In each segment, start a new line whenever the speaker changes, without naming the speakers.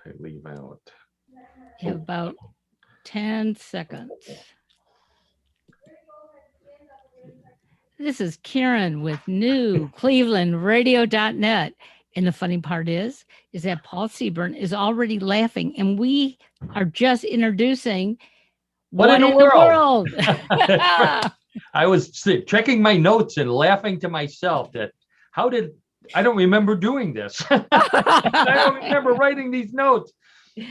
I leave out.
You have about 10 seconds. This is Karen with new clevelandradio.net. And the funny part is that Paul Seaburn is already laughing, and we are just introducing
What in the
the
world?
world.
That's right. I was checking my notes and laughing to myself that I don't remember doing this. I don't remember writing these notes.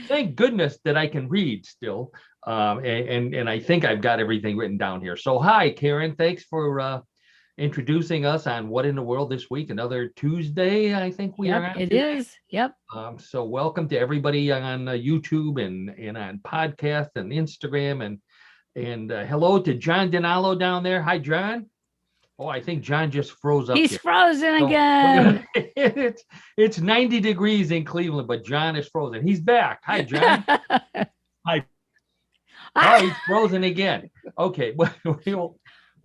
Thank goodness that I can read still. And I think I've got everything written down here. So hi, Karen. Thanks for introducing us on What in the World this week. Another Tuesday, I think we are on
It
today.
is. Yep.
So welcome to everybody on YouTube and on podcast and Instagram and hello to John DiNallo down there. Hi, John. Oh, I think John just froze up.
He's
here.
frozen
So,
again.
it's 90 degrees in Cleveland, but John is frozen. He's back. Hi, John.
Hi.
Oh, he's frozen again. Okay,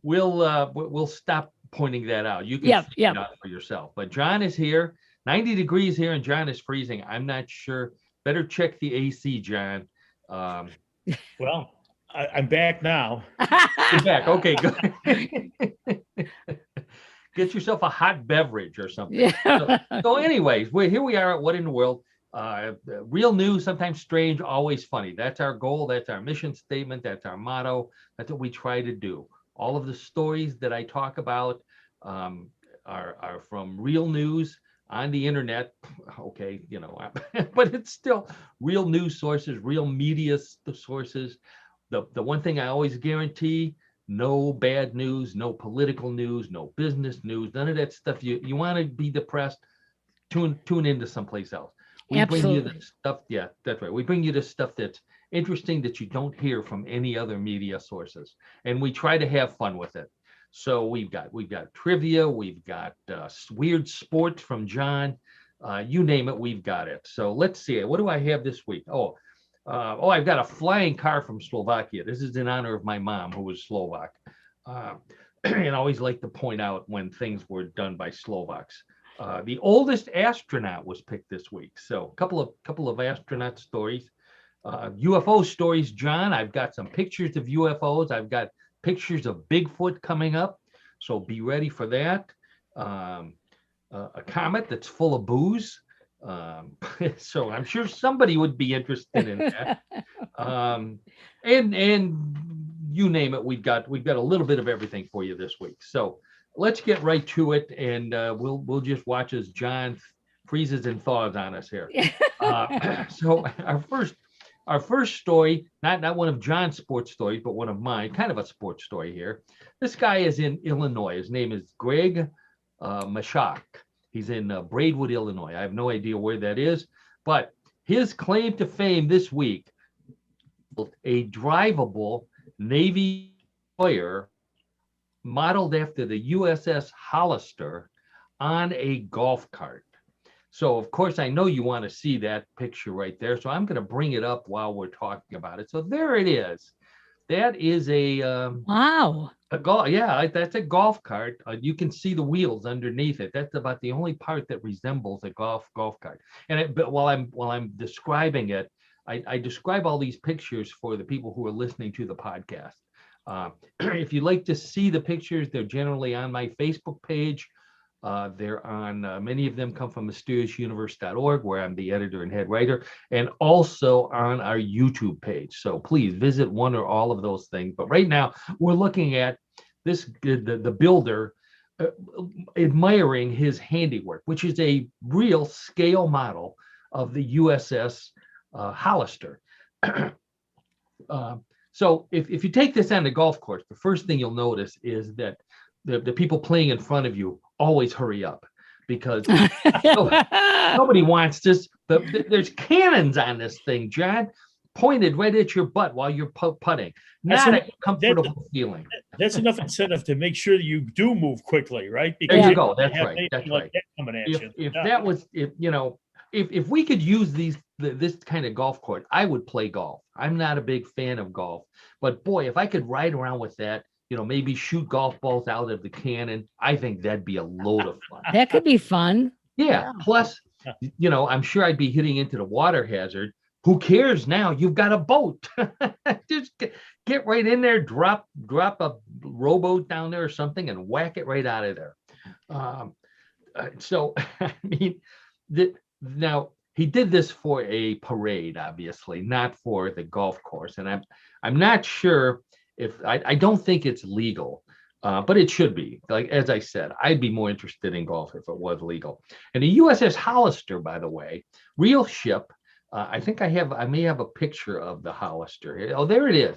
we'll stop pointing that out. You can figure it out for yourself. But John is here. 90 degrees here, and John is freezing. I'm not sure. Better check the AC, John.
Well, I'm back now.
You're back. Okay, good. Get yourself a hot beverage or something.
Yeah.
So anyways, here we are at What in the World. Real news, sometimes strange, always funny. That's our goal. That's our mission statement. That's our motto. That's what we try to do. All of the stories that I talk about are from real news on the internet. Okay, but it's still real news sources, real media sources. The one thing I always guarantee: no bad news, no political news, no business news, none of that stuff. You want to be depressed? Tune into someplace else. We
Absolutely.
bring you the stuff. Yeah, that's right. We bring you the stuff that's interesting that you don't hear from any other media sources, and we try to have fun with it. So we've got trivia, we've got weird sports from John, you name it, we've got it. So let's see. What do I have this week? I've got a flying car from Slovakia. This is in honor of my mom, who was Slovak. And I always like to point out when things were done by Slovaks. The oldest astronaut was picked this week. So a couple of astronaut stories. UFO stories, John. I've got some pictures of UFOs. I've got pictures of Bigfoot coming up. So be ready for that. A comet that's full of booze. So I'm sure somebody would be interested in that. And you name it, we've got a little bit of everything for you this week. So let's get right to it, and we'll just watch as John freezes and thaws on us here. So our first story, not one of John's sports stories, but one of mine, kind of a sports story here. This guy is in Illinois. His name is Greg Mashak. He's in Braidwood, Illinois. I have no idea where that is, but his claim to fame this week: a drivable Navy destroyer modeled after the USS Hollister on a golf cart. So, of course, I know you want to see that picture right there. So I'm going to bring it up while we're talking about it. So there it is. That is
Wow.
That's a golf cart. You can see the wheels underneath it. That's about the only part that resembles a golf cart. But while I'm describing it, I describe all these pictures for the people who are listening to the podcast. If you'd like to see the pictures, they're generally on my Facebook page. They're on, many of them come from mysteriousuniverse.org, where I'm the editor and head writer, and also on our YouTube page. So please visit one or all of those things. But right now, we're looking at the builder admiring his handiwork, which is a real scale model of the USS Hollister. So if you take this on the golf course, the first thing you'll notice is that the people playing in front of you always hurry up, because nobody wants this. There's cannons on this thing, John, pointed right at your butt while you're putting. Not a comfortable feeling.
That's enough incentive to make sure that you do move quickly, right?
Because there you go. That's right.
That's right.
If we could use this kind of golf court, I would play golf. I'm not a big fan of golf, but boy, if I could ride around with that, maybe shoot golf balls out of the cannon, I think that'd be a load of fun.
That could be fun.
Yeah. Plus, I'm sure I'd be hitting into the water hazard. Who cares now? You've got a boat. Just get right in there, drop a rowboat down there or something, and whack it right out of there. So I mean, now he did this for a parade, obviously, not for the golf course, and I'm not sure if I don't think it's legal. But it should be. Like, as I said, I'd be more interested in golf if it was legal. And the USS Hollister, by the way, real ship. I think I may have a picture of the Hollister. Oh, there it is.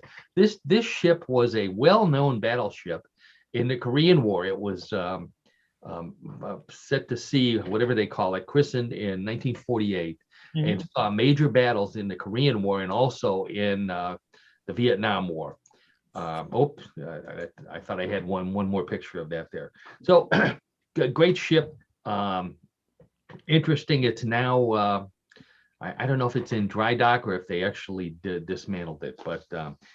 This ship was a well-known battleship in the Korean War. It was set to sea, whatever they call it, christened in 1948, and saw major battles in the Korean War and also in the Vietnam War. I thought I had one more picture of that there. So great ship. Interesting. It's now I don't know if it's in dry dock or if they actually dismantled it, but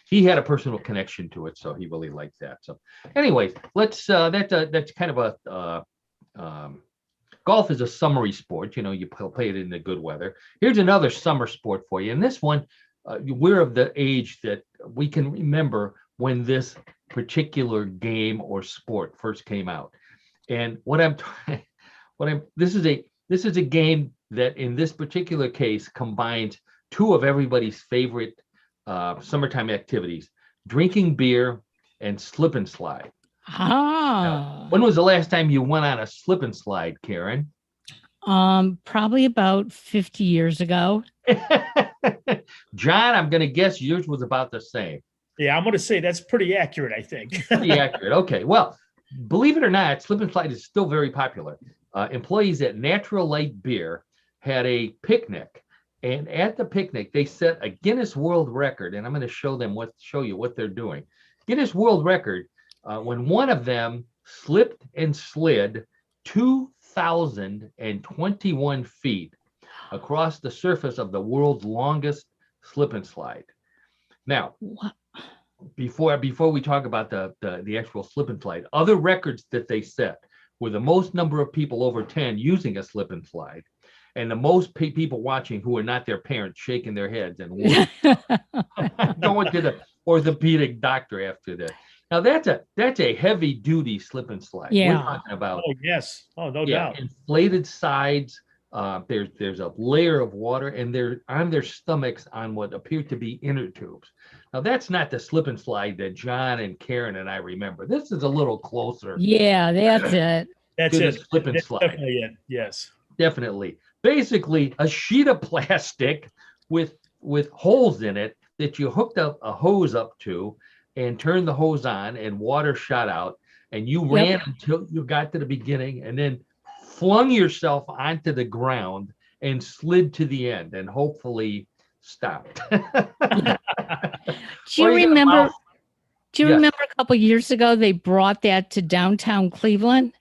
he had a personal connection to it, so he really liked that. So anyways, let's that's kind of a golf is a summery sport. You play it in the good weather. Here's another summer sport for you, and this one we're of the age that we can remember when this particular game or sport first came out. And this is a game that in this particular case combines two of everybody's favorite summertime activities: drinking beer and slip and slide. Now, when was the last time you went on a slip and slide, Karen?
Probably about 50 years ago.
John, I'm going to guess yours was about the same.
Yeah, I'm going to say that's pretty accurate, I think.
Pretty accurate. Okay. Well, believe it or not, slip and slide is still very popular. Employees at Natural Light Beer had a picnic, and at the picnic, they set a Guinness World Record, and I'm going to show you what they're doing. Guinness World Record, when one of them slipped and slid 2,021 feet across the surface of the world's longest slip and slide. Now, before we talk about the actual slip and slide, other records that they set were the most number of people over 10 using a slip and slide, and the most people watching who are not their parents shaking their heads and going to the orthopedic doctor after that. Now that's a heavy duty slip and slide.
Yeah.
We're talking about
no doubt.
Inflated sides. There's a layer of water, and they're on their stomachs on what appear to be inner tubes. Now that's not the slip and slide that John and Karen and I remember. This is a little closer.
Yeah, that's it.
That's it.
Slip and slide.
Definitely it. Yes.
Definitely. Basically, a sheet of plastic with holes in it that you hooked up a hose up to and turned the hose on, and water shot out, and you ran until you got to the beginning, and then flung yourself onto the ground and slid to the end and hopefully stopped.
Do you remember a couple years ago they brought that to downtown Cleveland?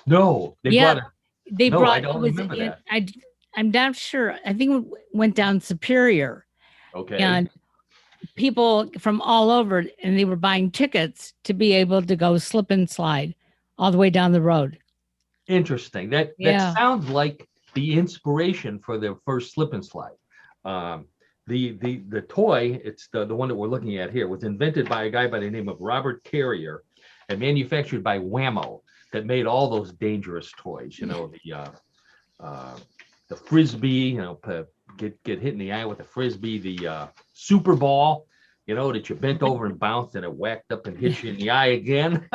No,
I don't
remember that.
I'm not sure. I think it went down Superior.
Okay.
And people from all over, and they were buying tickets to be able to go slip and slide all the way down the road.
Interesting. That sounds like the inspiration for the first slip and slide. The toy, it's the one that we're looking at here, was invented by a guy by the name of Robert Carrier and manufactured by Wham-O, that made all those dangerous toys. The frisbee, get hit in the eye with a frisbee, the super ball, that you bent over and bounced and it whacked up and hit you in the eye again.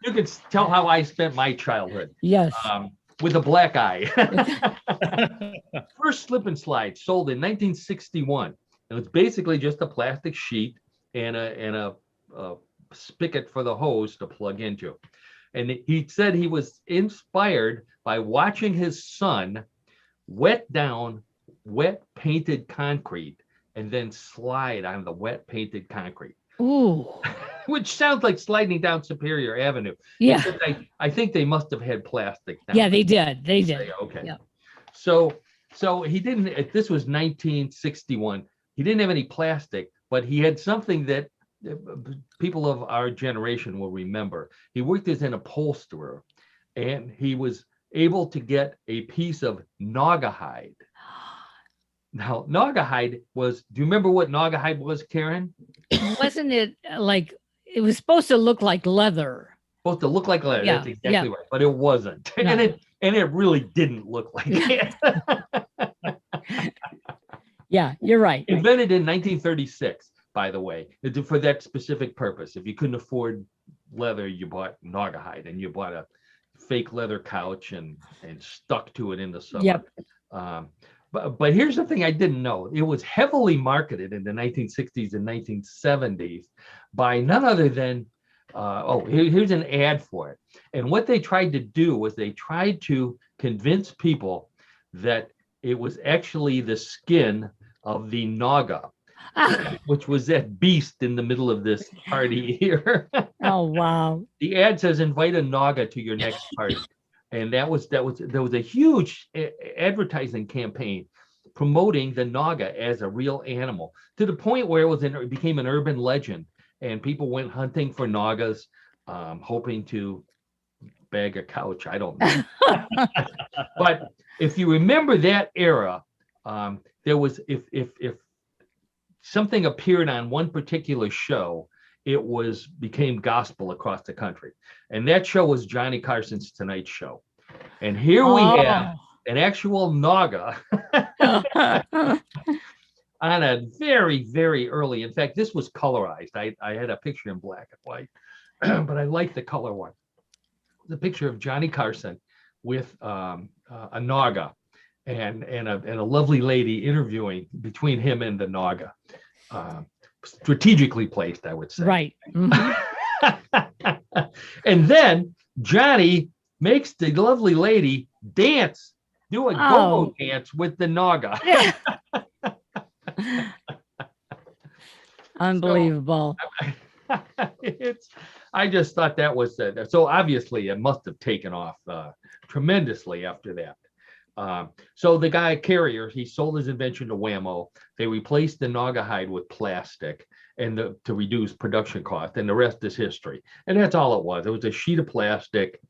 You can tell how I spent my childhood.
Yes.
With a black eye. First slip and slide sold in 1961. And it's basically just a plastic sheet and a spigot for the hose to plug into. And he said he was inspired by watching his son wet down wet painted concrete and then slide on the wet painted concrete.
Ooh.
Which sounds like sliding down Superior Avenue.
Yeah.
I think they must have had plastic down.
Yeah, they did. They did.
Okay.
Yeah.
So he didn't, this was 1961. He didn't have any plastic, but he had something that people of our generation will remember. He worked as an upholsterer, and he was able to get a piece of naugahyde. Now, naugahyde was, do you remember what naugahyde was, Karen?
Wasn't it like it was supposed to look like leather?
Supposed to look like leather.
Yeah,
That's exactly right, but it wasn't.
No.
And it really didn't look like it.
Yeah, you're right.
Invented in 1936, by the way, for that specific purpose. If you couldn't afford leather, you bought naugahyde, and you bought a fake leather couch and stuck to it in the summer.
Yep.
But here's the thing I didn't know. It was heavily marketed in the 1960s and 1970s by none other than, here's an ad for it. And what they tried to do was they tried to convince people that it was actually the skin of the naga, which was that beast in the middle of this party here.
Oh, wow.
The ad says, invite a naga to your next party. And there was a huge advertising campaign promoting the naga as a real animal, to the point where it became an urban legend, and people went hunting for nagas, hoping to bag a couch. I don't know. But if you remember that era, there was, if something appeared on one particular show, it became gospel across the country. And that show was Johnny Carson's Tonight Show. And here we have an actual naga on a very, very early. In fact, this was colorized. I had a picture in black and white, but I like the color one. The picture of Johnny Carson with a naga and a lovely lady interviewing between him and the naga. Strategically placed, I would say.
Right. Mm-hmm.
And then Johnny makes the lovely lady dance, do a go-go dance with the naga.
Unbelievable.
I just thought that was so obviously it must have taken off tremendously after that. So the guy Carrier, he sold his invention to Whammo. They replaced the naugahyde with plastic to reduce production cost, and the rest is history. And that's all it was. It was a sheet of plastic,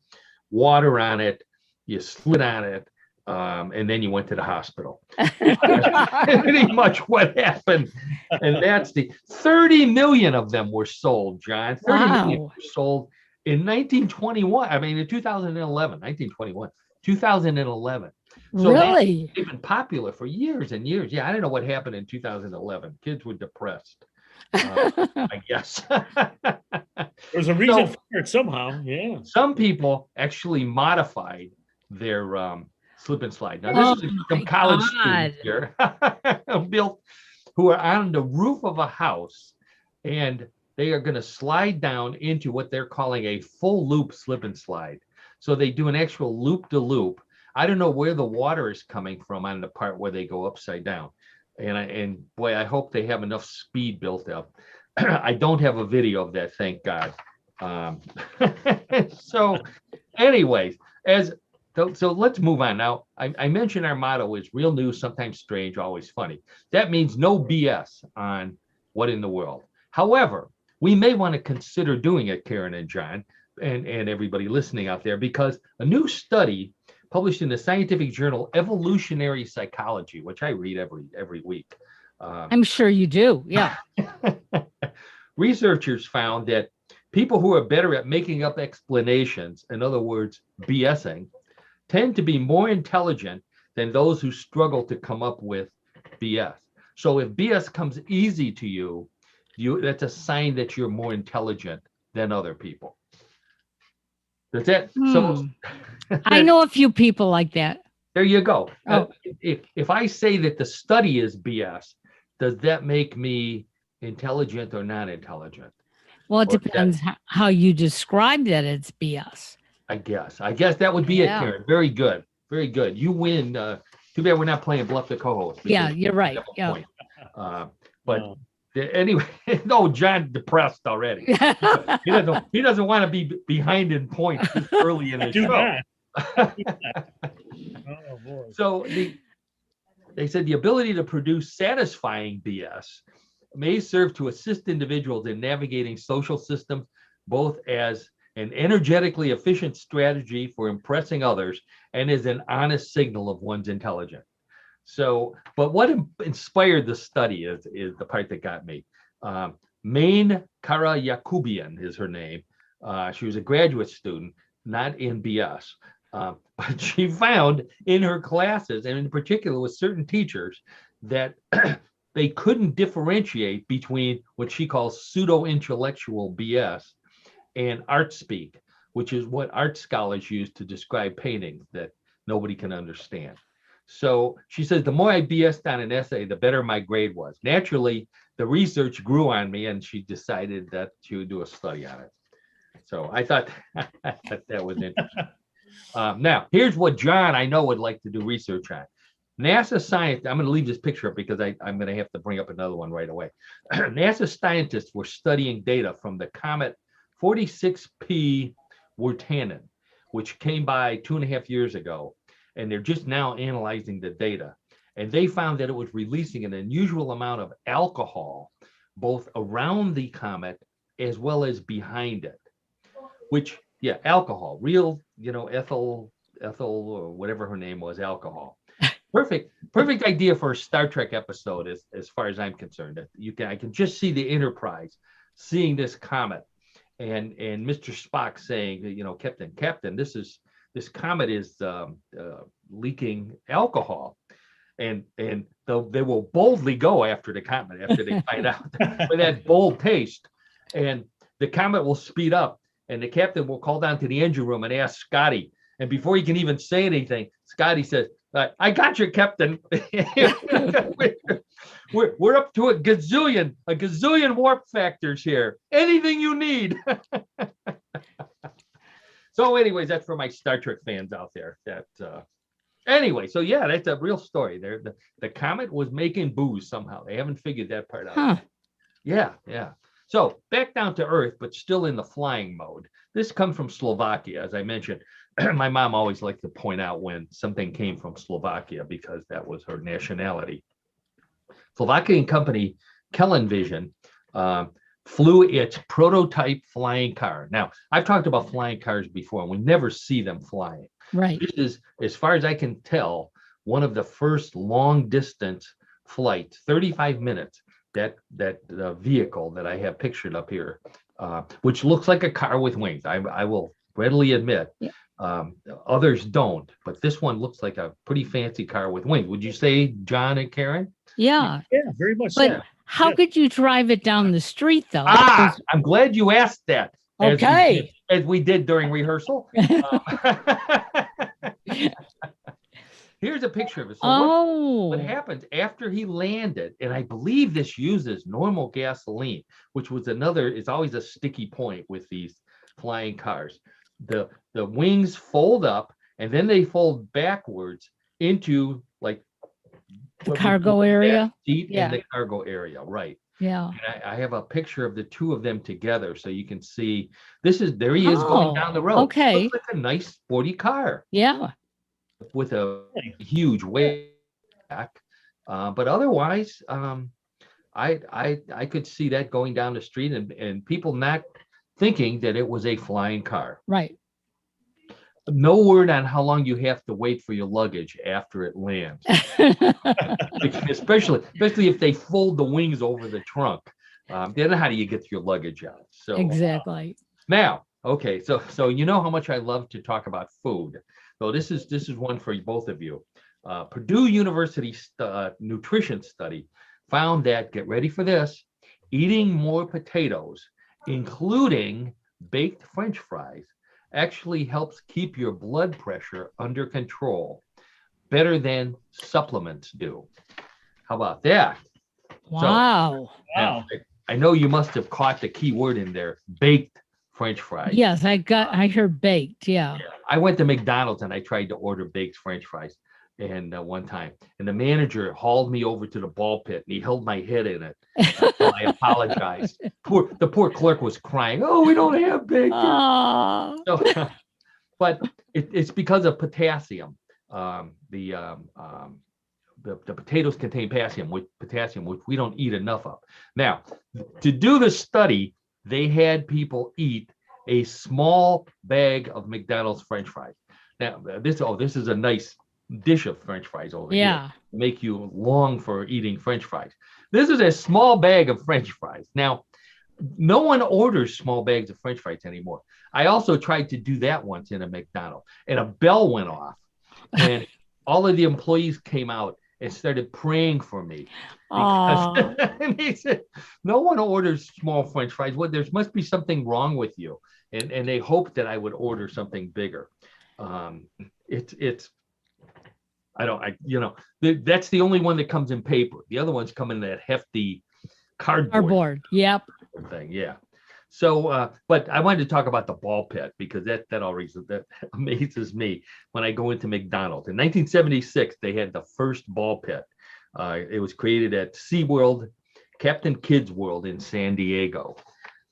water on it, you slid on it, and then you went to the hospital. That's pretty much what happened. And that's 30 million of them were sold, John. 30 million were sold in 1921. I mean, in 2011. So
really?
they've been popular for years and years. Yeah, I don't know what happened in 2011. Kids were depressed, I guess.
There's a reason for it somehow. Yeah.
Some people actually modified their slip and slide. Now, this is some college students here who are on the roof of a house, and they are going to slide down into what they're calling a full loop slip and slide. So they do an actual loop to loop. I don't know where the water is coming from on the part where they go upside down. And boy, I hope they have enough speed built up. I don't have a video of that, thank God. So anyways, so let's move on. Now, I mentioned our motto is real news, sometimes strange, always funny. That means no BS on what in the world. However, we may want to consider doing it, Karen and John, and everybody listening out there, because a new study published in the scientific journal Evolutionary Psychology, which I read every week.
I'm sure you do. Yeah.
Researchers found that people who are better at making up explanations, in other words, BSing, tend to be more intelligent than those who struggle to come up with BS. So if BS comes easy to you, that's a sign that you're more intelligent than other people. That's it. So
I know a few people like that.
There you go.
Oh.
If I say that the study is BS, does that make me intelligent or not intelligent?
Well, it depends how you describe that it's BS.
I guess that would be it, Karen. Very good. Very good. You win. Too bad we're not playing Bluff the co-host.
Yeah, you're right. Yeah.
But anyway, no, John depressed already. He doesn't want to be behind in points this early in the show.
Oh, boy.
So they said the ability to produce satisfying BS may serve to assist individuals in navigating social systems, both as an energetically efficient strategy for impressing others, and is an honest signal of one's intelligence. So, but what inspired the study is the part that got me. Main Kara Yakubian is her name. She was a graduate student, not in BS. But she found in her classes, and in particular with certain teachers, that they couldn't differentiate between what she calls pseudo-intellectual BS and art speak, which is what art scholars use to describe paintings that nobody can understand. So she says, the more I BS'd on an essay, the better my grade was. Naturally, the research grew on me, and she decided that she would do a study on it. So I thought that was interesting. Now, here's what John, I know, would like to do research on. NASA scientists, I'm going to leave this picture up because I'm going to have to bring up another one right away. NASA scientists were studying data from the comet 46P Wirtanen, which came by 2.5 years ago, and they're just now analyzing the data. And they found that it was releasing an unusual amount of alcohol, both around the comet as well as behind it, which, yeah, alcohol, real, Ethel or whatever her name was, alcohol. Perfect idea for a Star Trek episode, as far as I'm concerned. I can just see the Enterprise seeing this comet, and Mr. Spock saying, Captain, this comet is leaking alcohol, and they will boldly go after the comet after they find out with that bold taste, and the comet will speed up, and the captain will call down to the engine room and ask Scotty, and before he can even say anything, Scotty says, I got you, Captain. we're up to a gazillion warp factors here. Anything you need. So anyways, that's for my Star Trek fans out there. Anyway, so yeah, that's a real story there. The comet was making booze somehow. They haven't figured that part out.
Huh.
Yeah. So back down to Earth, but still in the flying mode. This comes from Slovakia, as I mentioned. My mom always liked to point out when something came from Slovakia because that was her nationality. Slovakian company Kellenvision flew its prototype flying car. Now, I've talked about flying cars before, and we never see them flying.
Right.
This is, as far as I can tell, one of the first long distance flights, 35 minutes, that vehicle that I have pictured up here, which looks like a car with wings. I will readily admit.
Yeah.
Others don't, but this one looks like a pretty fancy car with wings. Would you say, John and Karen?
Yeah.
Yeah, very much
But
so.
how could you drive it down the street, though?
I'm glad you asked that.
Okay.
As we did during rehearsal. Here's a picture of it. So what happens after he landed, and I believe this uses normal gasoline, which was it's always a sticky point with these flying cars. The wings fold up, and then they fold backwards into like
the cargo area.
Seat in the cargo area, right?
Yeah.
And I have a picture of the two of them together, so you can see. There he is going down the road.
Okay.
Looks like a nice sporty car.
Yeah.
With a huge weight back, but otherwise, I could see that going down the street and people not thinking that it was a flying car.
Right.
No word on how long you have to wait for your luggage after it lands, especially if they fold the wings over the trunk. Then how do you get your luggage out? So
exactly.
Now, okay, so you know how much I love to talk about food. So this is one for both of you. Purdue University nutrition study found that, get ready for this, eating more potatoes, including baked French fries, actually helps keep your blood pressure under control better than supplements do. How about that?
Wow.
So, now, I know you must have caught the key word in there, baked French fries.
Yes, I heard baked. Yeah.
I went to McDonald's and I tried to order baked French fries, and one time, and the manager hauled me over to the ball pit and he held my head in it. So I apologized. The poor clerk was crying. Oh, we don't have bacon. So, but it's because of potassium. The potatoes contain potassium, which we don't eat enough of. Now, to do the study, they had people eat a small bag of McDonald's French fries. Now, this is a nice dish of French fries over here.
Yeah.
Make you long for eating French fries. This is a small bag of French fries. Now, no one orders small bags of French fries anymore. I also tried to do that once in a McDonald's, and a bell went off, and all of the employees came out and started praying for me because they said, no one orders small French fries. Well, there must be something wrong with you, and they hoped that I would order something bigger. It's that's the only one that comes in paper. The other ones come in that hefty cardboard
Yep.
thing. Yeah. So, but I wanted to talk about the ball pit because that amazes me when I go into McDonald's. In 1976, they had the first ball pit. It was created at SeaWorld, Captain Kidd's World in San Diego.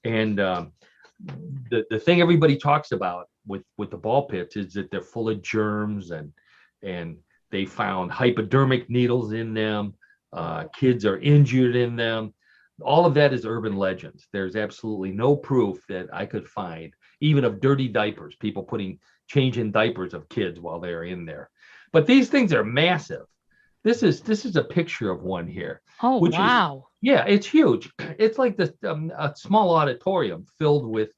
And the thing everybody talks about with the ball pits is that they're full of germs and they found hypodermic needles in them. Kids are injured in them. All of that is urban legends. There's absolutely no proof that I could find, even of dirty diapers, people changing diapers of kids while they're in there. But these things are massive. This is a picture of one here.
Oh, wow.
Yeah, it's huge. It's like a small auditorium filled with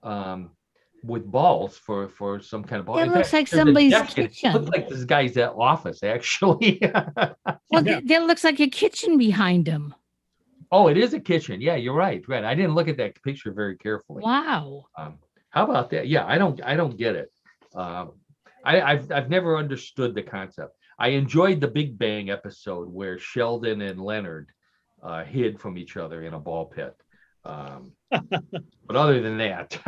balls for some kind of ball.
It looks like somebody's kitchen.
It looks like this guy's office, actually.
Well, that looks like a kitchen behind him.
Oh, it is a kitchen. Yeah, you're right. Right. I didn't look at that picture very carefully.
Wow.
How about that? Yeah, I don't get it. I've never understood the concept. I enjoyed the Big Bang episode where Sheldon and Leonard hid from each other in a ball pit. But other than that,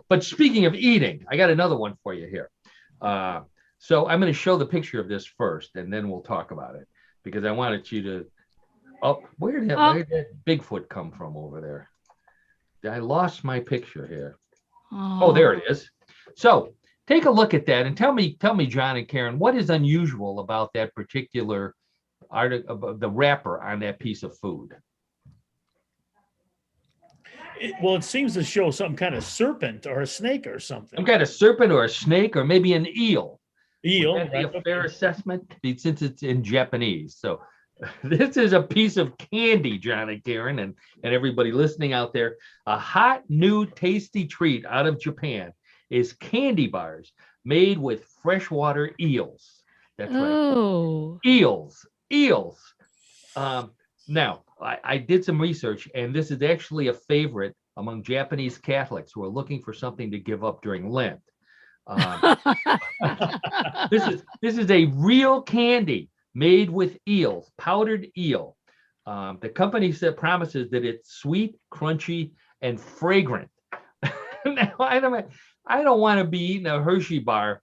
but speaking of eating, I got another one for you here. So I'm going to show the picture of this first, and then we'll talk about it because I wanted you to. Oh, where did that Bigfoot come from over there? I lost my picture here. Oh, there it is. So take a look at that and tell me, John and Karen, what is unusual about that particular the wrapper on that piece of food?
It seems to show some kind of serpent or a snake or something.
Some kind of serpent or a snake or maybe an eel.
Eel.
Would that be a fair assessment since it's in Japanese? So this is a piece of candy, John and Karen, and everybody listening out there. A hot, new, tasty treat out of Japan is candy bars made with freshwater eels. That's right.
Oh.
Eels. Now, I did some research, and this is actually a favorite among Japanese Catholics who are looking for something to give up during Lent. This is a real candy made with eels, powdered eel. The company promises that it's sweet, crunchy, and fragrant. Now, I don't want to be eating a Hershey bar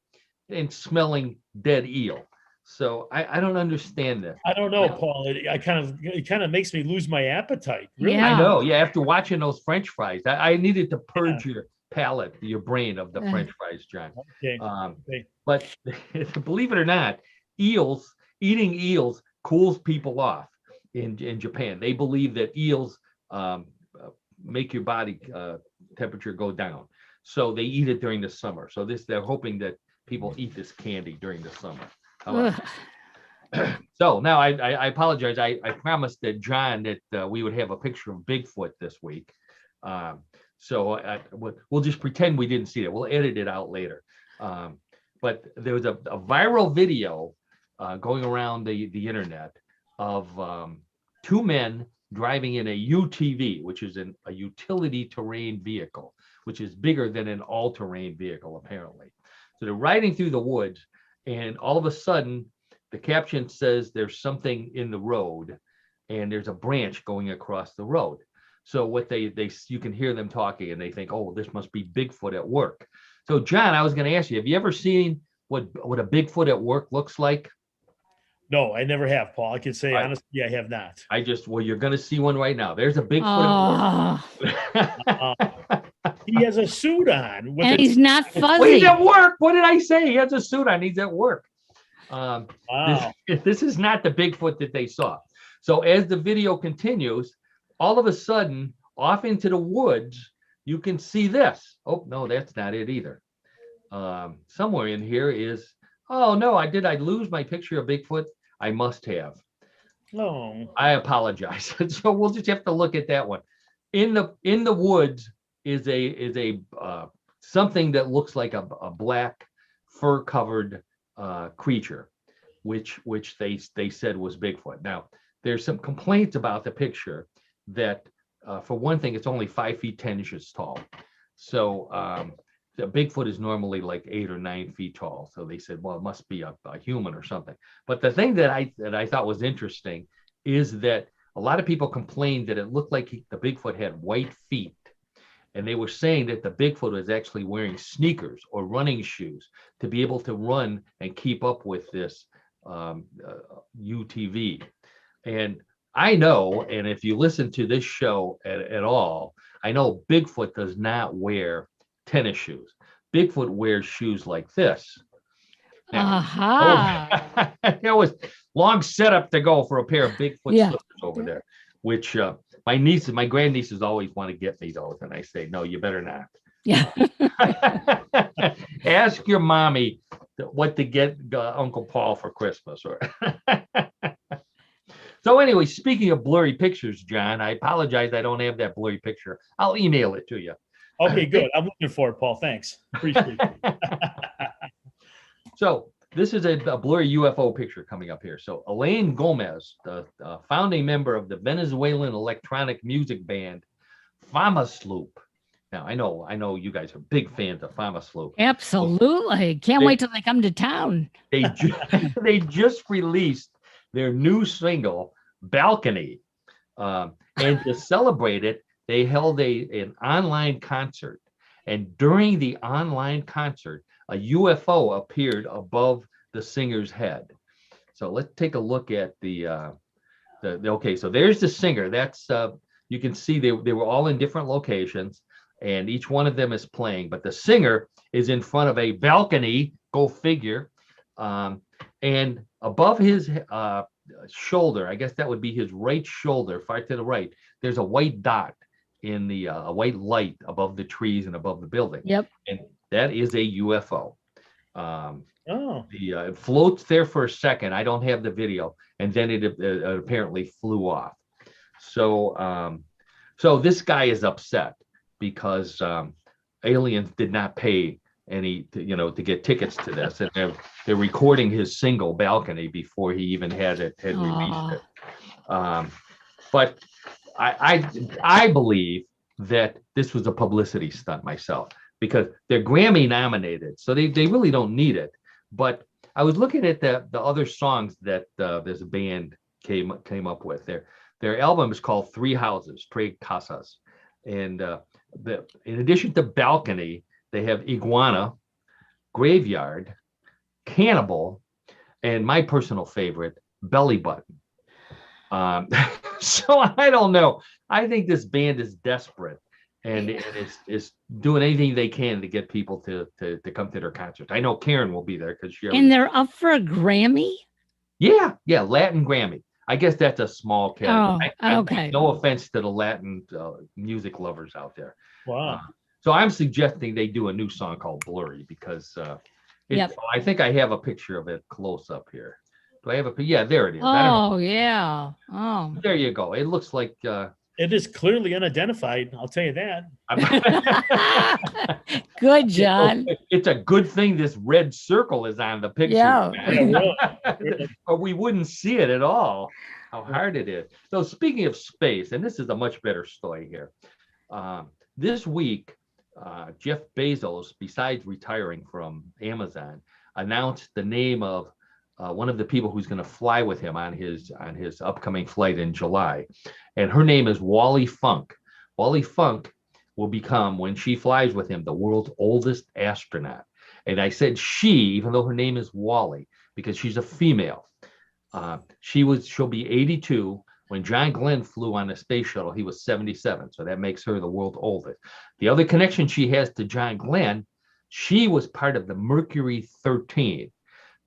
and smelling dead eel. So I don't understand that.
I don't know, Paul. It kind of makes me lose my appetite. Really?
Yeah.
I know. Yeah, after watching those French fries, I needed to purge your palate, your brain of the French fries, John.
Okay.
But believe it or not, eating eels cools people off in Japan. They believe that eels make your body temperature go down. So they eat it during the summer. So they're hoping that people eat this candy during the summer. So now I apologize. I promised that John that we would have a picture of Bigfoot this week. So we'll just pretend we didn't see it. We'll edit it out later. But there was a viral video going around the internet of two men driving in a UTV, which is a utility terrain vehicle, which is bigger than an all-terrain vehicle, apparently. So they're riding through the woods, and all of a sudden, the caption says there's something in the road, and there's a branch going across the road. So what you can hear them talking, and they think, oh, this must be Bigfoot at work. So John, I was going to ask you, have you ever seen what a Bigfoot at work looks like?
No, I never have, Paul. I can say honestly, I have not.
You're going to see one right now. There's a Bigfoot at work.
He has a suit on.
And he's not fuzzy.
Well, he's at work. What did I say? He has a suit on. He's at work.
Wow.
This is not the Bigfoot that they saw. So as the video continues, all of a sudden, off into the woods, you can see this. Oh, no, that's not it either. Somewhere in here is, oh no, I lose my picture of Bigfoot? I must have.
Oh,
I apologize. So we'll just have to look at that one. In the woods is a something that looks like a black fur covered creature, which they said was Bigfoot. Now there's some complaints about the picture that for one thing it's only 5 feet 10 inches tall. So the Bigfoot is normally like 8 or 9 feet tall. So they said, well, it must be a human or something. But the thing that I thought was interesting is that a lot of people complained that it looked like the Bigfoot had white feet. And they were saying that the Bigfoot was actually wearing sneakers or running shoes to be able to run and keep up with this UTV. And I know, and if you listen to this show at all, I know Bigfoot does not wear tennis shoes. Bigfoot wears shoes like this. Now,
Aha.
there was long setup to go for a pair of Bigfoot
Yeah.
slippers over there, which my grandnieces always want to get me those, and I say, no, you better not.
Yeah.
Ask your mommy what to get Uncle Paul for Christmas. Or so anyway, speaking of blurry pictures, John, I apologize I don't have that blurry picture. I'll email it to you.
okay, good. I'm looking for it, Paul. Thanks. Appreciate it.
So this is a blurry UFO picture coming up here. So Elaine Gomez, the founding member of the Venezuelan electronic music band Fama Sloop. Now I know you guys are big fans of Fama Sloop.
Absolutely. Can't wait till they come to town.
They just released their new single Balcony, and to celebrate it, they held an online concert. And during the online concert, a UFO appeared above the singer's head. So let's take a look at the okay, so there's the singer. That's you can see they were all in different locations, and each one of them is playing, but the singer is in front of a balcony, go figure. And above his shoulder, I guess that would be his right shoulder, far to the right, there's a white dot in the a white light above the trees and above the building.
Yep.
And that is a UFO. It floats there for a second. I don't have the video, and then it apparently flew off. So, so this guy is upset because aliens did not pay any, to get tickets to this, and they're recording his single Balcony before he even had released it. But I believe that this was a publicity stunt myself, because they're Grammy nominated, so they really don't need it. But I was looking at the other songs that this band came up with. Their album is called Three Houses, Tres Casas, and in addition to Balcony, they have Iguana, Graveyard, Cannibal, and my personal favorite, Belly Button. So I don't know. I think this band is desperate, and is doing anything they can to get people to come to their concert. I know Karen will be there because she.
And they're up for a Grammy?
Yeah, Latin Grammy. I guess that's a small category.
Oh, okay.
No offense to the Latin music lovers out there.
Wow.
So I'm suggesting they do a new song called Blurry, because I think I have a picture of it close up here. Do I have a? Yeah, there it is.
Oh, yeah. Oh.
There you go. It looks like.
It is clearly unidentified. I'll tell you that.
Good, John.
It's a good thing this red circle is on the picture.
Yeah.
Or we wouldn't see it at all. How hard it is. So speaking of space, and this is a much better story here. This week, Jeff Bezos, besides retiring from Amazon, announced the name of one of the people who's going to fly with him on his upcoming flight in July, and her name is Wally Funk. Wally Funk will become, when she flies with him, the world's oldest astronaut. And I said she, even though her name is Wally, because she's a female. She'll be 82. When John Glenn flew on the space shuttle, he was 77. So that makes her the world's oldest. The other connection she has to John Glenn, she was part of the Mercury 13.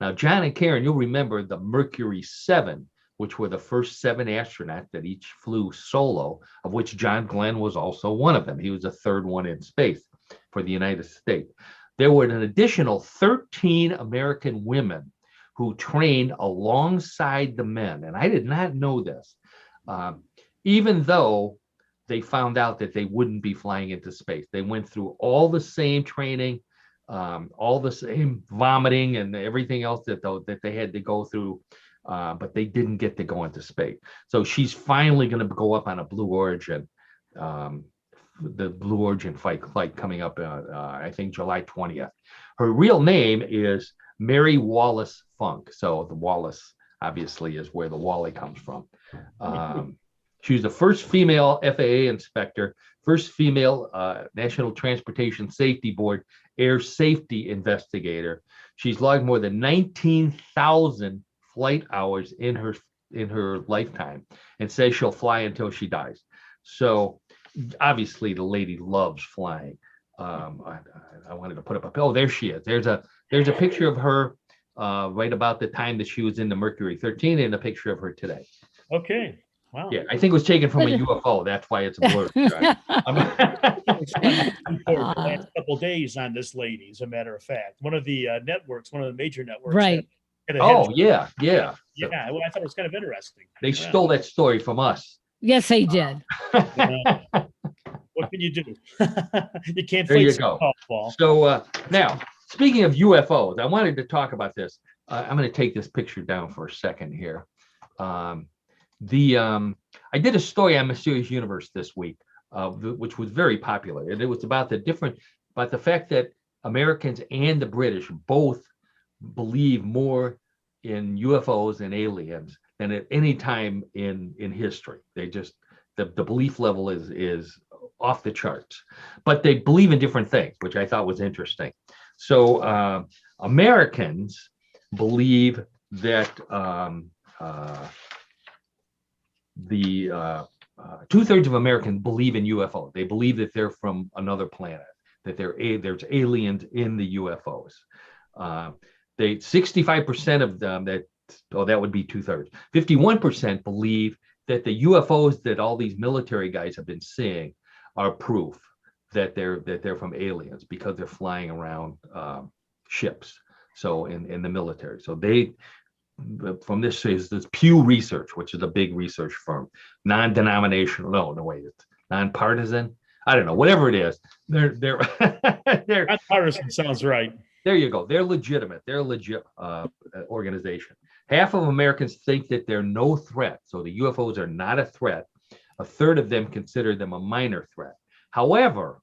Now, John and Karen, you'll remember the Mercury 7 which were the first 7 astronauts that each flew solo, of which John Glenn was also one of them. He was the third one in space for the United States. There were an additional 13 American women who trained alongside the men. And I did not know this, even though they found out that they wouldn't be flying into space. They went through all the same training, all the same vomiting and everything else that they had to go through, but they didn't get to go into space. So she's finally going to go up on a Blue Origin, the Blue Origin flight coming up, I think July 20th. Her real name is Mary Wallace Funk. So the Wallace obviously is where the Wally comes from. She was the first female FAA inspector, first female National Transportation Safety Board air safety investigator. She's logged more than 19,000 flight hours in her lifetime, and says she'll fly until she dies. So obviously the lady loves flying. I wanted to put up a, oh, there she is. There's a picture of her right about the time that she was in the Mercury 13, and a picture of her today.
Okay. Wow.
Yeah, I think it was taken from a UFO. That's why it's blurred.
The last couple of days on this lady, as a matter of fact. One of the networks, one of the major networks.
Right.
Oh, yeah.
Yeah. Well, I thought it was kind of interesting.
They stole that story from us.
Yes, they did.
What can you do? You can't
There
fight
you go.
softball.
So now, speaking of UFOs, I wanted to talk about this. I'm going to take this picture down for a second here. I did a story on Mysterious Universe this week, which was very popular, and it was about the fact that Americans and the British both believe more in UFOs and aliens than at any time in history. They just the belief level is off the charts, but they believe in different things, which I thought was interesting. So Americans believe that the 2/3 of Americans believe in UFO. They believe that they're from another planet, that there's aliens in the UFOs. 65% of them that would be 2/3. 51% believe that the UFOs that all these military guys have been seeing are proof that they're from aliens, because they're flying around ships. So in the military, so they. From this is this Pew Research, which is a big research firm, non-denominational. No, wait, it's nonpartisan. I don't know, whatever it is. They're
Nonpartisan sounds right.
There you go. They're legitimate. They're a legit organization. Half of Americans think that they're no threat, so the UFOs are not a threat. 1/3 of them consider them a minor threat. However,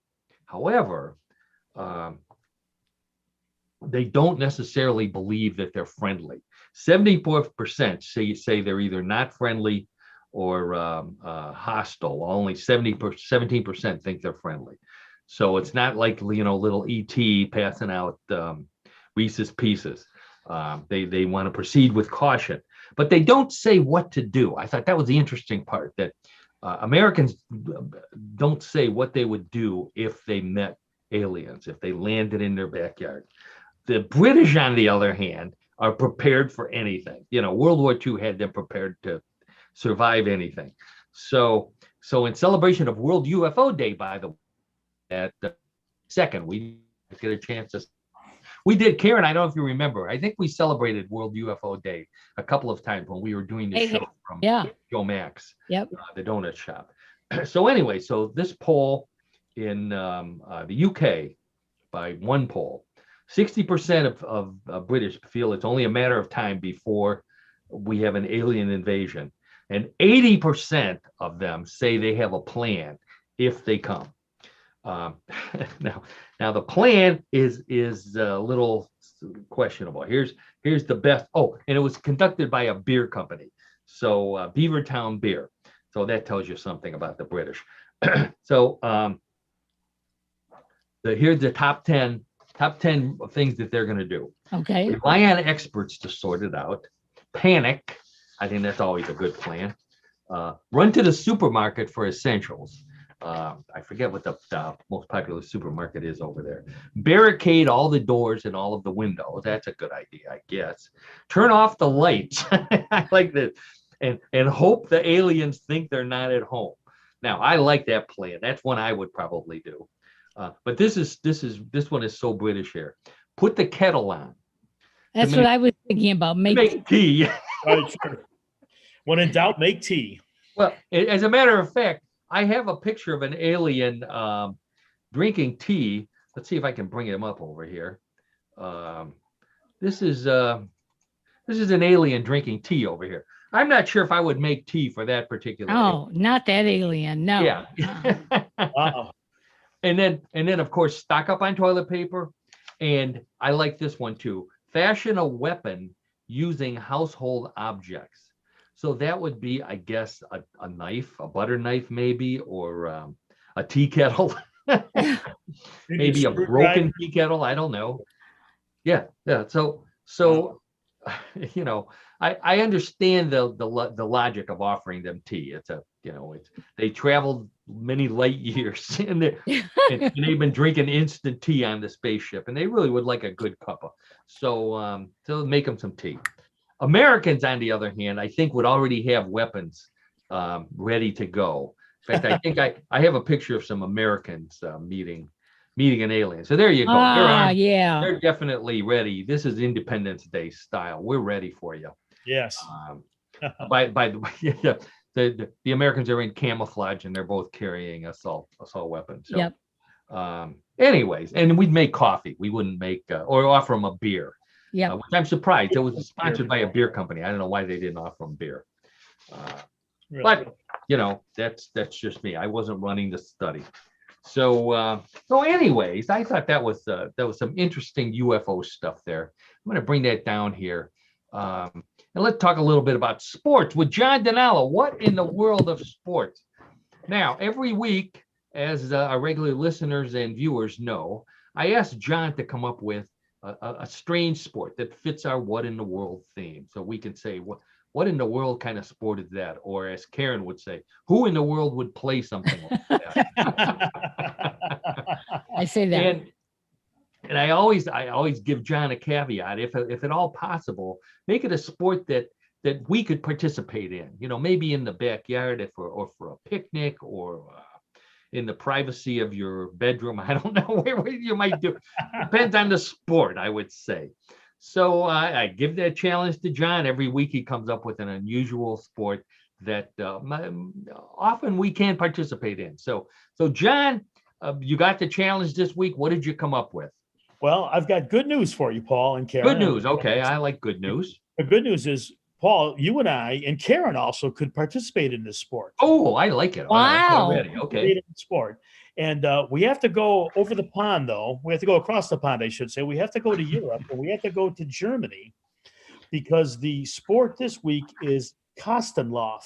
they don't necessarily believe that they're friendly. 74% say they're either not friendly or hostile. Only 17% think they're friendly. So it's not like, little ET passing out Reese's Pieces. They want to proceed with caution, but they don't say what to do. I thought that was the interesting part, that Americans don't say what they would do if they met aliens, if they landed in their backyard. The British, on the other hand, are prepared for anything. World War II had them prepared to survive anything. So in celebration of World UFO Day, by the way, at the second, we get a chance to. We did, Karen. I don't know if you remember. I think we celebrated World UFO Day a couple of times when we were doing the show from Joe Max,
the
donut shop. So anyway, so this poll in the UK, by one poll, 60% of British feel it's only a matter of time before we have an alien invasion, and 80% of them say they have a plan if they come. Now the plan is a little questionable. Here's the best. Oh, and it was conducted by a beer company, so Beavertown Beer. So that tells you something about the British. So here's the top 10 things that they're going to do.
Okay.
Rely on experts to sort it out. Panic. I think that's always a good plan. Run to the supermarket for essentials. I forget what the most popular supermarket is over there. Barricade all the doors and all of the windows. That's a good idea, I guess. Turn off the lights. I like this. and hope the aliens think they're not at home. Now, I like that plan. That's one I would probably do. But this one is so British here. Put the kettle on.
That's what I was thinking about.
Make tea.
Right, sure. When in doubt, make tea.
Well, as a matter of fact, I have a picture of an alien drinking tea. Let's see if I can bring him up over here. This is an alien drinking tea over here. I'm not sure if I would make tea for that particular.
Oh, not that alien. No.
Yeah.
Uh-oh.
And then of course stock up on toilet paper, and I like this one too. Fashion a weapon using household objects. So that would be, I guess, a knife, a butter knife maybe, or a tea kettle. Maybe a broken tea kettle. I don't know. Yeah. So you know, I understand the logic of offering them tea. They traveled many light years and they've been drinking instant tea on the spaceship, and they really would like a good cuppa. So make them some tea. Americans, on the other hand, I think would already have weapons ready to go. In fact, I think I have a picture of some Americans meeting an alien. So there you go.
Yeah.
They're definitely ready. This is Independence Day style. We're ready for you.
Yes.
By the way, the Americans are in camouflage and they're both carrying assault weapons. So,
Yep.
Anyways, and we'd make coffee. We wouldn't make or offer them a beer.
Yeah.
Which I'm surprised. It was sponsored by a beer company. I don't know why they didn't offer them beer.
Really?
But that's just me. I wasn't running the study. So anyways, I thought that was some interesting UFO stuff there. I'm going to bring that down here. And let's talk a little bit about sports with John DiNallo. What in the world of sports? Now, every week, as our regular listeners and viewers know, I asked John to come up with a strange sport that fits our what in the world theme. So we can say, what in the world kind of sport is that? Or as Karen would say, who in the world would play something like that?
I say that.
And I always give John a caveat. If at all possible, make it a sport that we could participate in. Maybe in the backyard or for a picnic, or in the privacy of your bedroom. I don't know where you might do. Depends on the sport, I would say. So I give that challenge to John. Every week he comes up with an unusual sport that often we can participate in. So John, you got the challenge this week. What did you come up with?
Well, I've got good news for you, Paul and Karen.
Good news. Okay, I like good news.
The good news is, Paul, you and I and Karen also could participate in this sport.
Oh, I like it.
Wow.
Okay.
Sport. And we have to go over the pond, though. We have to go across the pond, I should say. We have to go to Europe, and we have to go to Germany, because the sport this week is Kostenlauf.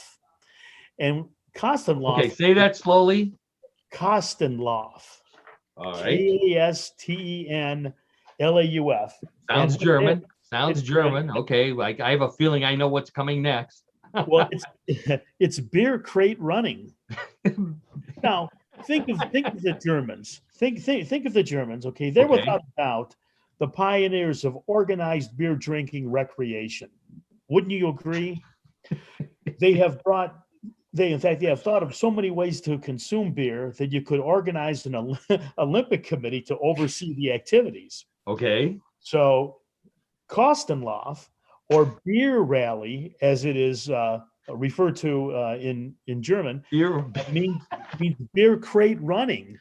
And Kostenlauf.
Okay, say that slowly.
Kostenlauf.
All right.
Kastenlauf.
Sounds German. Sounds German. Okay, I have a feeling I know what's coming next.
Well, it's beer crate running. Now, think of the Germans. Think of the Germans. Okay, they're without a doubt the pioneers of organized beer drinking recreation. Wouldn't you agree? They have thought of so many ways to consume beer that you could organize an Olympic committee to oversee the activities.
Okay.
So Kostenlauf, or beer rally, as it is referred to in German, means beer crate running.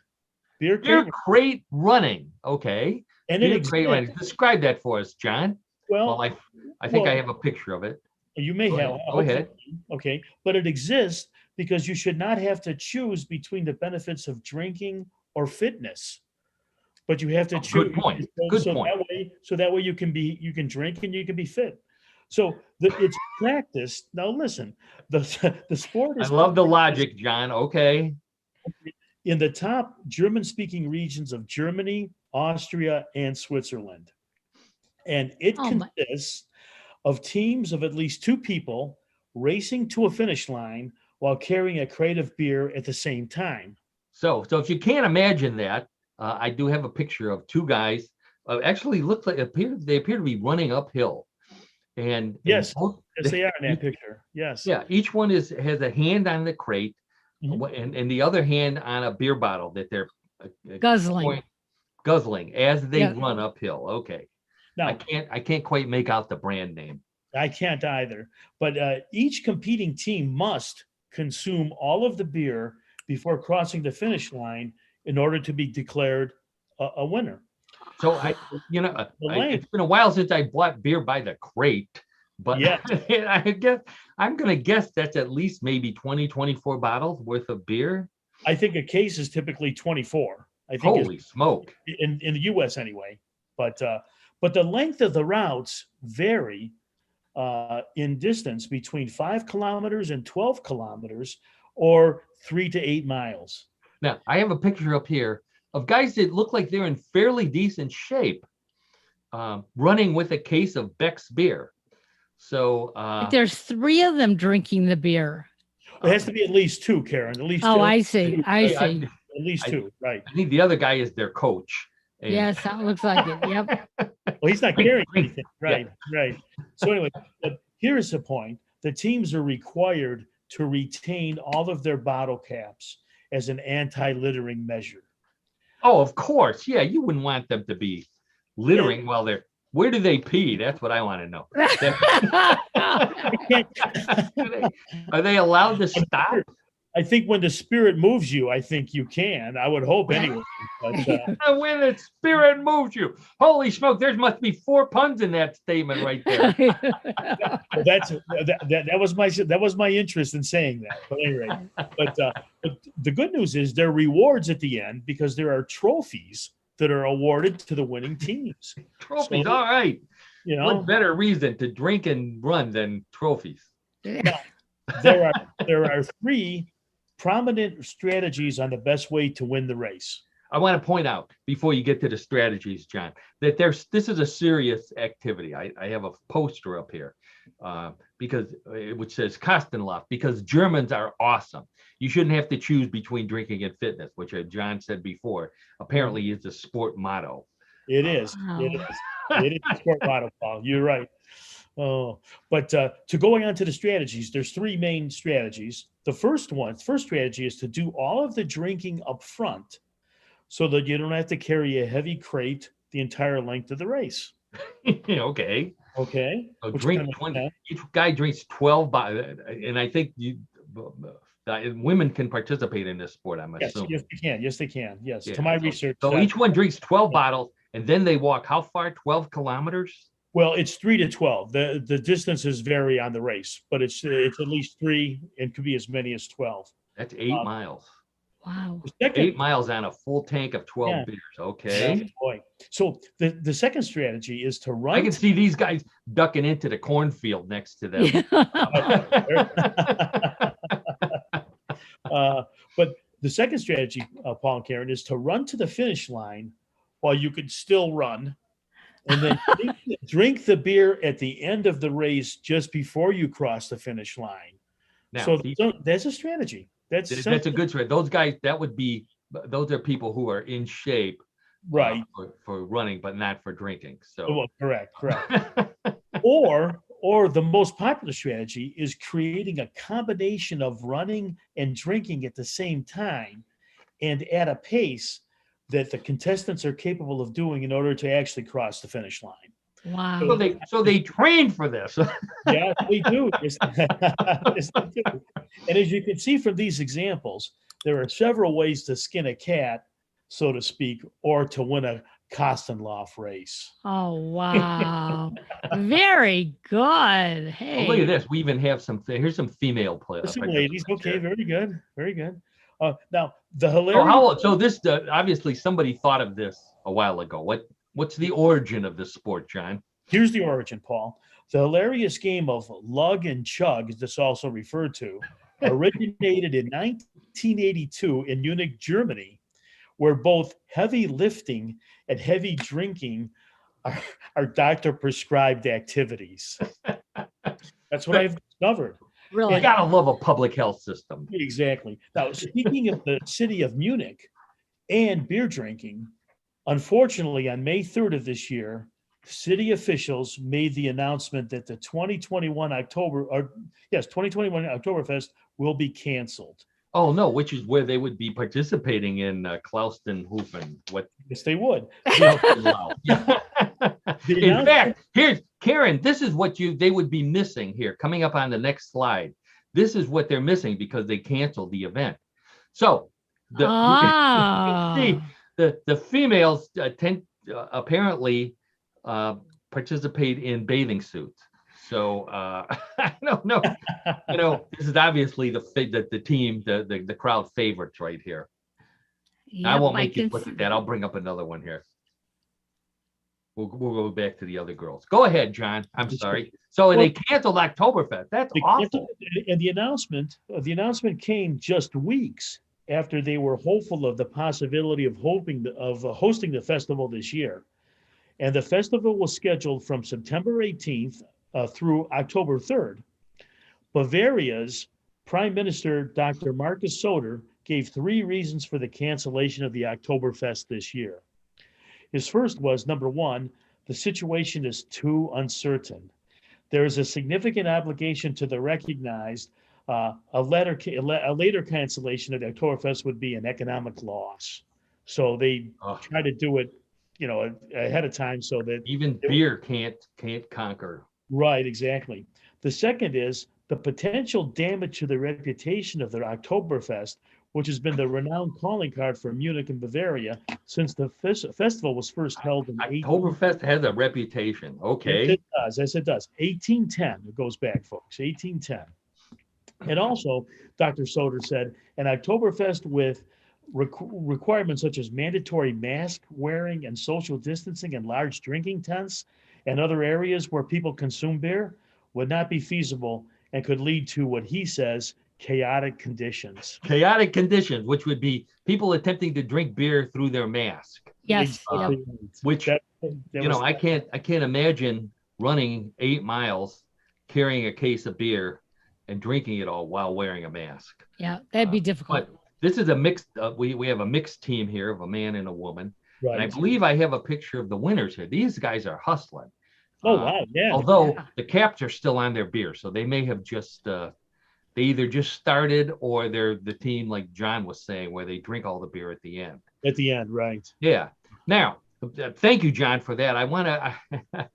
Beer
crate running. Okay.
And
beer crate running. Describe that for us, John.
Well,
I think I have a picture of it.
You may have.
Go ahead.
Okay, but it exists because you should not have to choose between the benefits of drinking or fitness. But you have to choose.
Good point. Good point.
That way you can drink and you can be fit. So it's practiced. Now listen, the sport is.
I love the logic, John. Okay.
In the top German-speaking regions of Germany, Austria, and Switzerland, and it consists of teams of at least 2 people racing to a finish line while carrying a crate of beer at the same time.
So if you can't imagine that, I do have a picture of 2 guys. Actually, they appear to be running uphill. And
Yes.
both-
Yes, they are in that picture. Yes.
yeah, each one has a hand on the crate, and the other hand on a beer bottle that they're
Guzzling.
guzzling as they
Yeah.
run uphill. Okay,
Now,
I can't quite make out the brand name.
I can't either. But each competing team must consume all of the beer before crossing the finish line in order to be declared a winner.
So
The length.
it's been a while since I bought beer by the crate, but
Yeah.
I guess I'm gonna guess that's at least maybe 20, 24 bottles worth of beer.
I think a case is typically 24. I think
Holy smoke!
in the U.S. anyway. But the length of the routes vary in distance between 5 kilometers and 12 kilometers, or 3 to 8 miles.
Now I have a picture up here of guys that look like they're in fairly decent shape, running with a case of Beck's beer. So
There's 3 of them drinking the beer.
It has to be at least 2, Karen. At least
Oh,
two.
I see. I see.
At least 2, right?
I think the other guy is their coach. And
Yes, that looks like it. Yep.
Well, he's not carrying anything. Right, right. So anyway, but here's the point. The teams are required to retain all of their bottle caps as an anti-littering measure.
Oh, of course. Yeah, you wouldn't want them to be littering while they're. Where do they pee? That's what I want to know. Are they allowed to stop?
I think when the spirit moves you, I think you can. I would hope anyway. But,
When the spirit moves you. Holy smoke, there must be 4 puns in that statement right there.
that was my interest in saying that. But anyway, but the good news is there are rewards at the end because there are trophies that are awarded to the winning teams.
Trophies,
So,
all right.
You know,
What better reason to drink and run than trophies?
there are 3 prominent strategies on the best way to win the race.
I want to point out before you get to the strategies, John, that this is a serious activity. I have a poster up here which says Kostenlauf, because Germans are awesome. You shouldn't have to choose between drinking and fitness, which John said before, apparently is the sport motto.
It is.
Wow.
It is. It is a sport motto, Paul. You're right. Oh, but to going on to the strategies, there's 3 main strategies. The first strategy is to do all of the drinking up front so that you don't have to carry a heavy crate the entire length of the race.
Okay.
Okay.
So
Which
drink
kind of
20. Each guy drinks 12 and I think women can participate in this sport, I'm
Yes,
assuming.
yes, they can. Yes, they can. Yes.
Yeah,
To my research.
So each one drinks 12 bottles, and then they walk how far? 12 kilometers?
Well, it's 3 to 12. The distances vary on the race, but it's at least 3 and could be as many as 12.
That's 8 miles.
Wow.
The second,
8 miles on a full tank of 12
Yeah.
beers. Okay.
Oh, boy. So the second strategy is to run.
I can see these guys ducking into the cornfield next to them.
But the second strategy, Paul and Karen, is to run to the finish line while you can still run, and then drink the beer at the end of the race just before you cross the finish line.
Now,
So that's a strategy. That's
a good strategy. Those guys, those are people who are in shape,
right.
For running, but not for drinking. So
Well, correct. Or the most popular strategy is creating a combination of running and drinking at the same time and at a pace that the contestants are capable of doing in order to actually cross the finish line.
Wow.
so they train for this.
Yeah, we do. Yes, they do. And as you can see from these examples, there are several ways to skin a cat, so to speak, or to win a Kostenlauf race.
Oh, wow. Very good. Hey.
Oh, look at this. We even have here's some female players.
Some ladies. Okay, very good. Very good. Now, the hilarious.
So this obviously somebody thought of this a while ago. What's the origin of this sport, John?
Here's the origin, Paul. The hilarious game of lug and chug, as this also referred to, originated in 1982 in Munich, Germany, where both heavy lifting and heavy drinking are doctor-prescribed activities. That's what I've discovered.
Really?
You gotta love a public health system.
Exactly. Now, speaking of the city of Munich and beer drinking, unfortunately, on May 3rd of this year, city officials made the announcement that the 2021 Oktoberfest will be canceled.
Oh, no, which is where they would be participating in Klaustenhofen. What?
Yes, they would.
Wow. In
announcement-
fact, here's Karen, this is what they would be missing here, coming up on the next slide. This is what they're missing because they canceled the event. So you can see the females apparently participate in bathing suits. So I don't know. This is obviously the team, the crowd favorites right here. I won't make you look at that. I'll bring up another one here. We'll go back to the other girls. Go ahead, John. I'm sorry. So they canceled Oktoberfest. That's awful.
And the announcement came just weeks after they were hopeful of the possibility of hosting the festival this year. And the festival was scheduled from September 18th through October 3rd. Bavaria's Prime Minister, Dr. Markus Söder, gave 3 reasons for the cancellation of the Oktoberfest this year. His first was, number 1, the situation is too uncertain. There is a significant obligation to the recognized. A later cancellation of the Oktoberfest would be an economic loss. So they try to do it, ahead of time so that
even beer can't conquer.
Right, exactly. The second is the potential damage to the reputation of the Oktoberfest, which has been the renowned calling card for Munich and Bavaria since the festival was first held in
Oktoberfest has a reputation. Okay.
Yes, it does. 1810, it goes back, folks, 1810. And also, Dr. Söder said, an Oktoberfest with requirements such as mandatory mask wearing and social distancing in large drinking tents and other areas where people consume beer would not be feasible and could lead to what he says, chaotic conditions.
Chaotic conditions, which would be people attempting to drink beer through their mask.
Yes.
Which, I can't imagine running 8 miles, carrying a case of beer and drinking it all while wearing a mask.
Yeah, that'd be difficult.
But this is a mixed, we have a mixed team here of a man and a woman.
Right.
And I believe I have a picture of the winners here. These guys are hustling.
Oh, wow. Yeah.
Although the caps are still on their beer. So they may have just, they either just started or they're the team like John was saying, where they drink all the beer at the end.
At the end, right.
Yeah. Now, thank you, John, for that. I want to,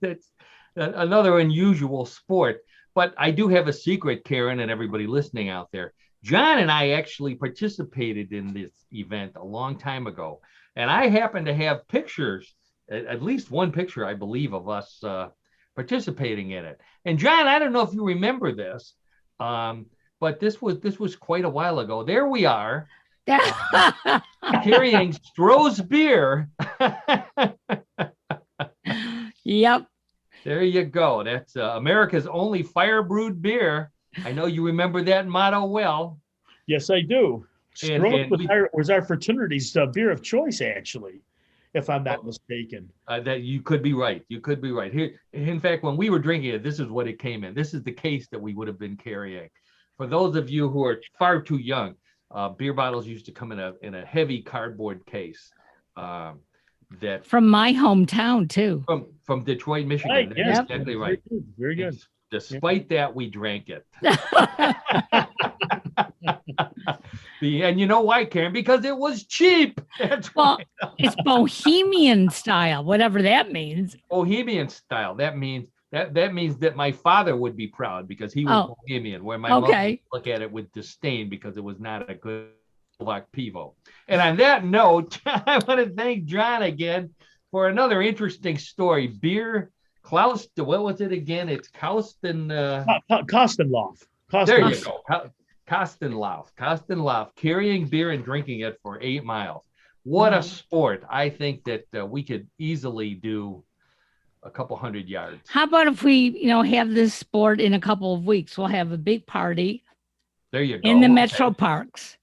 that's another unusual sport, but I do have a secret, Karen, and everybody listening out there. John and I actually participated in this event a long time ago, and I happen to have pictures, at least one picture, I believe, of us participating in it. And John, I don't know if you remember this, but this was quite a while ago. There we are, carrying Stroh's beer.
Yep.
There you go. That's America's only fire brewed beer. I know you remember that motto well.
Yes, I do. Stroh was our fraternity's beer of choice, actually, if I'm not mistaken.
That you could be right. You could be right. Here, in fact, when we were drinking it, this is what it came in. This is the case that we would have been carrying. For those of you who are far too young, beer bottles used to come in a heavy cardboard case. That
from my hometown too.
From Detroit, Michigan.
Right,
That's exactly right.
Very good.
Despite that, we drank it. And you know why, Karen? Because it was cheap. That's
well, it's Bohemian style, whatever that means.
Bohemian style. That means that my father would be proud because he was Bohemian, where my mother would look at it with disdain because it was not a good Pivo. And on that note, I want to thank John again for another interesting story. Beer, Klaus, what was it again? It's Kostenlauf.
There
you go. Kostenlauf, carrying beer and drinking it for 8 miles. What a sport. I think that we could easily do a couple 100 yards.
How about if we, have this sport in a couple of weeks? We'll have a big party.
There you go.
In the metro parks.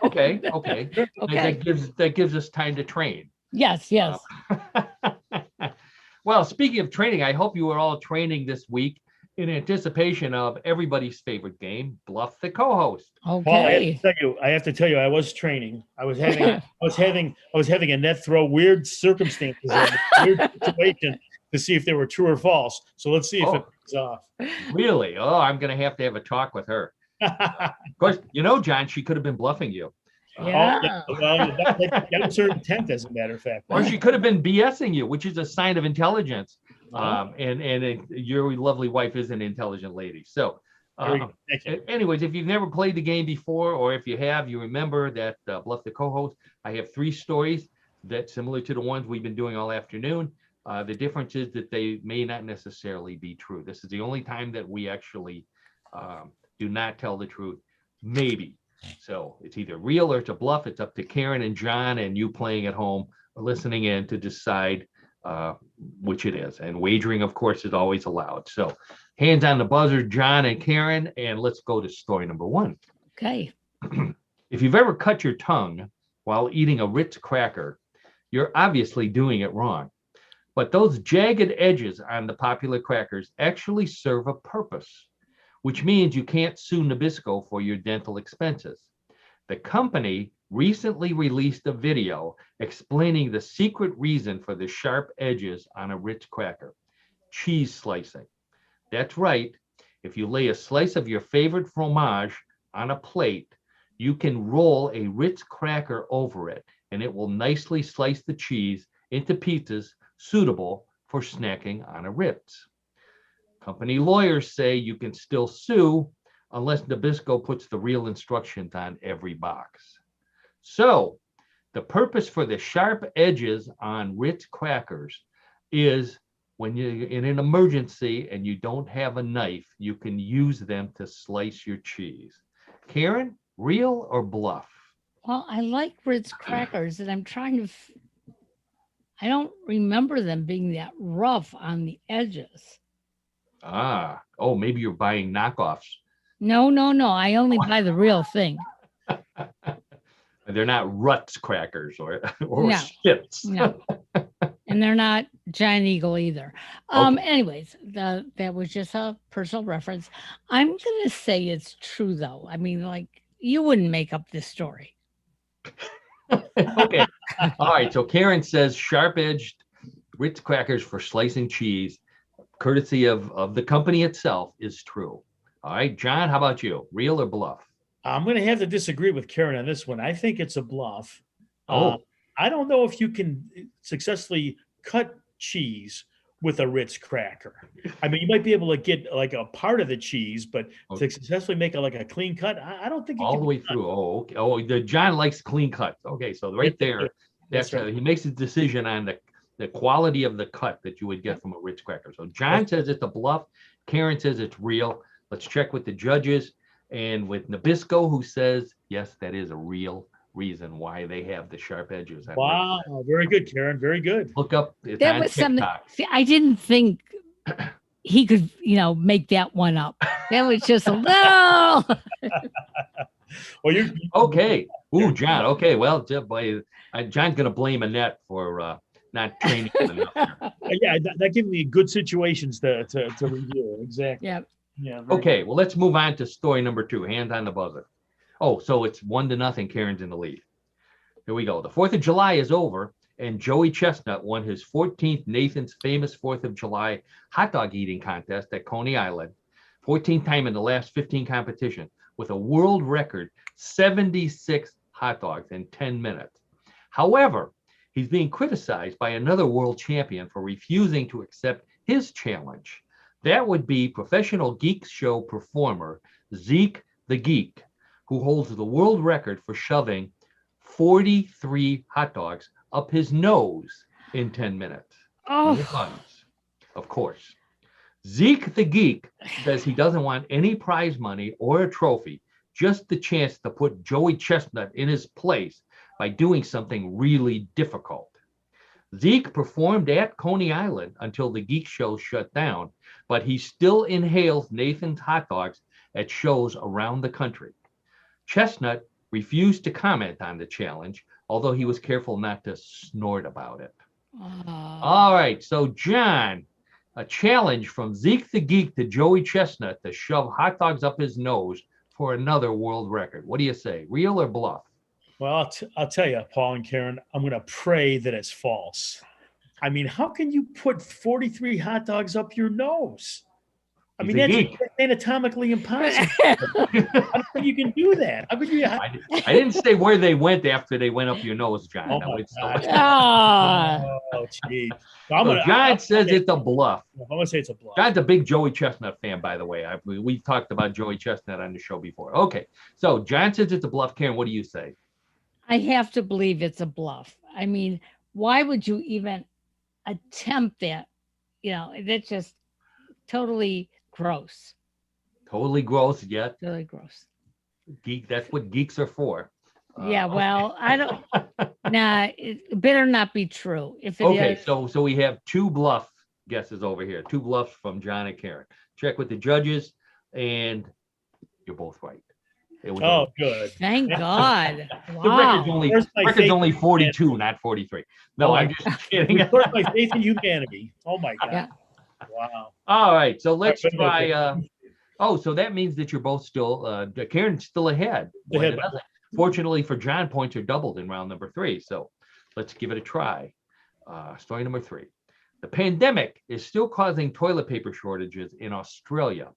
Okay. That gives us time to train.
Yes.
Well, speaking of training, I hope you are all training this week in anticipation of everybody's favorite game, Bluff the Co-host.
Okay.
Well, I have to tell you, I was training. I was having a net throw, weird circumstances, weird situation, to see if they were true or false. So let's see if it pays off.
Really? Oh, I'm going to have a talk with her. Of course, John, she could have been bluffing you.
Yeah.
Well, that was her intent, as a matter of fact.
Or she could have been BSing you, which is a sign of intelligence. Your lovely wife is an intelligent lady. So, anyways, if you've never played the game before, or if you have, you remember that Bluff the co-host, I have 3 stories that similar to the ones we've been doing all afternoon. The difference is that they may not necessarily be true. This is the only time that we actually do not tell the truth. Maybe. So it's either real or it's a bluff. It's up to Karen and John and you playing at home or listening in to decide which it is. And wagering, of course, is always allowed. So hands on the buzzer, John and Karen, and let's go to story number 1.
Okay.
If you've ever cut your tongue while eating a Ritz cracker, you're obviously doing it wrong. But those jagged edges on the popular crackers actually serve a purpose, which means you can't sue Nabisco for your dental expenses. The company recently released a video explaining the secret reason for the sharp edges on a Ritz cracker: cheese slicing. That's right. If you lay a slice of your favorite fromage on a plate, you can roll a Ritz cracker over it, and it will nicely slice the cheese into pizzas suitable for snacking on a Ritz. Company lawyers say you can still sue unless Nabisco puts the real instructions on every box. So the purpose for the sharp edges on Ritz crackers is when you're in an emergency and you don't have a knife, you can use them to slice your cheese. Karen, real or bluff?
Well, I like Ritz crackers, and I'm trying to. I don't remember them being that rough on the edges.
Maybe you're buying knockoffs.
No. I only buy the real thing.
They're not Rutz crackers or
No.
Skips.
No. And they're not Giant Eagle either.
Okay.
Anyways, that was just a personal reference. I'm going to say it's true, though. I mean, like, you wouldn't make up this story.
Okay. All right. So Karen says sharp-edged Ritz crackers for slicing cheese, courtesy of the company itself, is true. All right. John, how about you? Real or bluff?
I'm going to have to disagree with Karen on this one. I think it's a bluff.
Oh.
I don't know if you can successfully cut cheese with a Ritz cracker. I mean, you might be able to get like a part of the cheese, but to successfully make a clean cut, I don't think
all the way through. Oh, okay. Oh, John likes clean cuts. Okay, so right there, that's right. He makes a decision on the quality of the cut that you would get from a Ritz cracker. So John says it's a bluff. Karen says it's real. Let's check with the judges and with Nabisco, who says yes, that is a real reason why they have the sharp edges.
Wow, very good, Karen. Very good.
Look up. It's
that
on
was
TikTok.
something. See, I didn't think he could, make that one up. That was just a little.
Well, you
okay. Ooh, John. Okay. Well, John's gonna blame Annette for not training enough.
Yeah, that gives me good situations to review. Exactly.
Yeah.
Yeah.
Okay. Well, let's move on to story number 2. Hands on the buzzer. Oh, so it's 1-0. Karen's in the lead. Here we go. The 4th of July is over, and Joey Chestnut won his 14th Nathan's Famous 4th of July hot dog eating contest at Coney Island, 14th time in the last 15 competitions, with a world record 76 hot dogs in 10 minutes. However, he's being criticized by another world champion for refusing to accept his challenge. That would be professional geek show performer Zeke the Geek, who holds the world record for shoving 43 hot dogs up his nose in 10 minutes.
Oh.
No puns, of course. Zeke the Geek says he doesn't want any prize money or a trophy, just the chance to put Joey Chestnut in his place by doing something really difficult. Zeke performed at Coney Island until the Geek Show shut down, but he still inhales Nathan's hot dogs at shows around the country. Chestnut refused to comment on the challenge, although he was careful not to snort about it. All right, so John, a challenge from Zeke the Geek to Joey Chestnut to shove hot dogs up his nose for another world record. What do you say, real or bluff?
Well, I'll tell you, Paul and Karen, I'm going to pray that it's false. I mean, how can you put 43 hot dogs up your nose? I
He's
mean,
a
that's
geek.
anatomically impossible. I don't think you can do that. How could you?
I didn't say where they went after they went up your nose, John.
Oh
No,
my
it's
gosh.
Ah,
Oh, geez.
so John says it's a bluff.
I'm gonna say it's a bluff.
John's a big Joey Chestnut fan, by the way. We've talked about Joey Chestnut on the show before. Okay, so John says it's a bluff. Karen, what do you say?
I have to believe it's a bluff. I mean, why would you even attempt that? That's just totally gross.
Totally gross, yet
Really gross.
geek. That's what geeks are for.
Yeah, well, I don't. Nah, it better not be true. If it
Okay,
is,
so we have two bluff guesses over here. Two bluffs from John and Karen. Check with the judges, and you're both right. It was
Oh, good.
thank God.
the
Wow.
Where's my
record's
faith
only
in
42, not 43. No,
Oh my
I'm just kidding.
Restore my faith in humanity. Oh my God.
Yeah.
Wow.
All right, so let's
All right,
try. So that means that you're both still. Karen's still ahead.
Still ahead by
Fortunately for John, points are doubled in round number 3. So let's give it a try. Story number 3. The pandemic is still causing toilet paper shortages in Australia.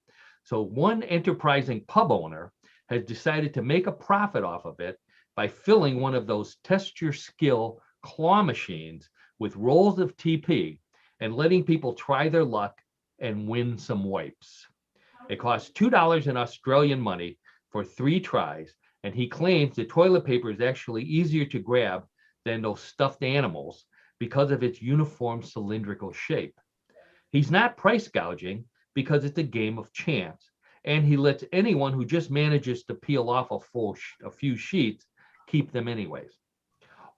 So one enterprising pub owner has decided to make a profit off of it by filling one of those test your skill claw machines with rolls of TP and letting people try their luck and win some wipes. It costs $2 in Australian money for 3 tries, and he claims the toilet paper is actually easier to grab than those stuffed animals because of its uniform cylindrical shape. He's not price gouging because it's a game of chance, and he lets anyone who just manages to peel off a few sheets keep them anyways.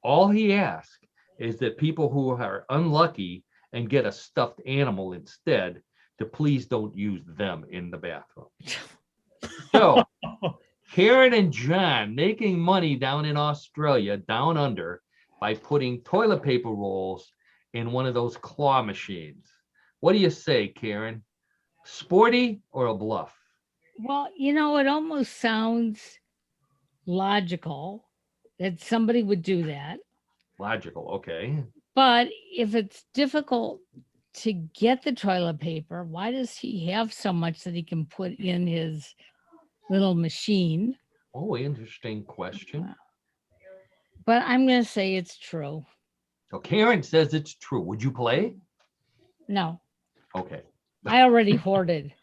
All he asks is that people who are unlucky and get a stuffed animal instead to please don't use them in the bathroom. So Karen and John making money down in Australia, down under, by putting toilet paper rolls in one of those claw machines. What do you say, Karen? Sporty or a bluff?
Well, it almost sounds logical that somebody would do that.
Logical, okay.
But if it's difficult to get the toilet paper, why does he have so much that he can put in his little machine?
Oh, interesting question.
But I'm going to say it's true.
So Karen says it's true. Would you play?
No,
Okay.
I already hoarded.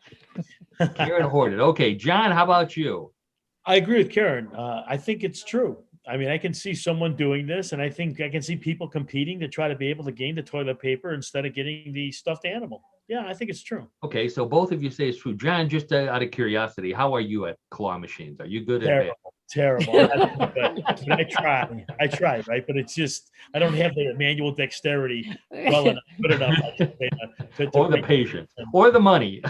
Karen hoarded. Okay, John, how about you?
I agree with Karen. I think it's true. I mean, I can see someone doing this, and I think I can see people competing to try to be able to gain the toilet paper instead of getting the stuffed animal. Yeah, I think it's true.
Okay, so both of you say it's true. John, just out of curiosity, how are you at claw machines? Are you good at it?
Terrible. But I try, right? But it's just, I don't have the manual dexterity well enough, good enough.
Or the patience, or the money.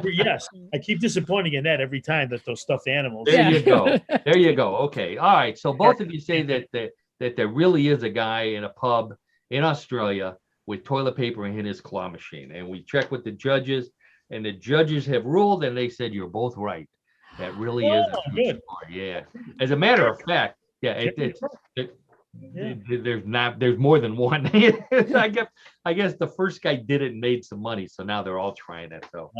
Yes, I keep disappointing in that every time that those stuffed animals.
There you go. There you go. Okay. All right. So both of you say that there really is a guy in a pub in Australia with toilet paper in his claw machine. And we checked with the judges, and the judges have ruled, and they said you're both right. That really is a good story. Yeah. As a matter of fact, yeah, there's more than one. I guess the first guy did it and made some money, so now they're all trying it. So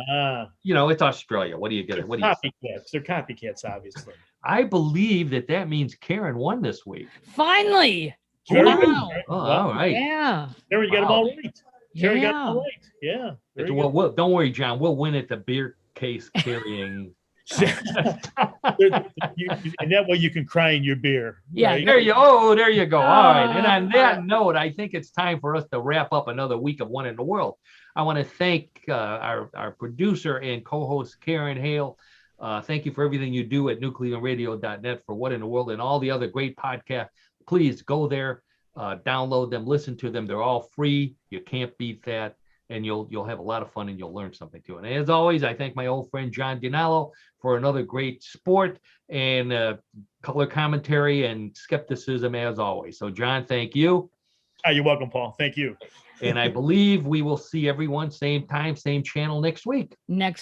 it's Australia. What do you get? What do you
copycats? They're copycats, obviously.
I believe that means Karen won this week.
Finally.
Wow. Oh, all right.
Yeah.
Karen got them all right. Karen got them
Yeah.
all right. Yeah.
Well, don't worry, John. We'll win at the beer case carrying.
And that way you can cry in your beer.
Yeah.
Right?
There you go. All right. And on that note, I think it's time for us to wrap up another week of One in the World. I want to thank our producer and co-host Karen Hale. Thank you for everything you do at newclevelandradio.net for What in the World and all the other great podcasts. Please go there, download them, listen to them. They're all free. You can't beat that. And you'll have a lot of fun and you'll learn something too. And as always, I thank my old friend John DiNallo for another great sport and color commentary and skepticism as always. So John, thank you.
You're welcome, Paul. Thank you.
And I believe we will see everyone same time, same channel next week.
Next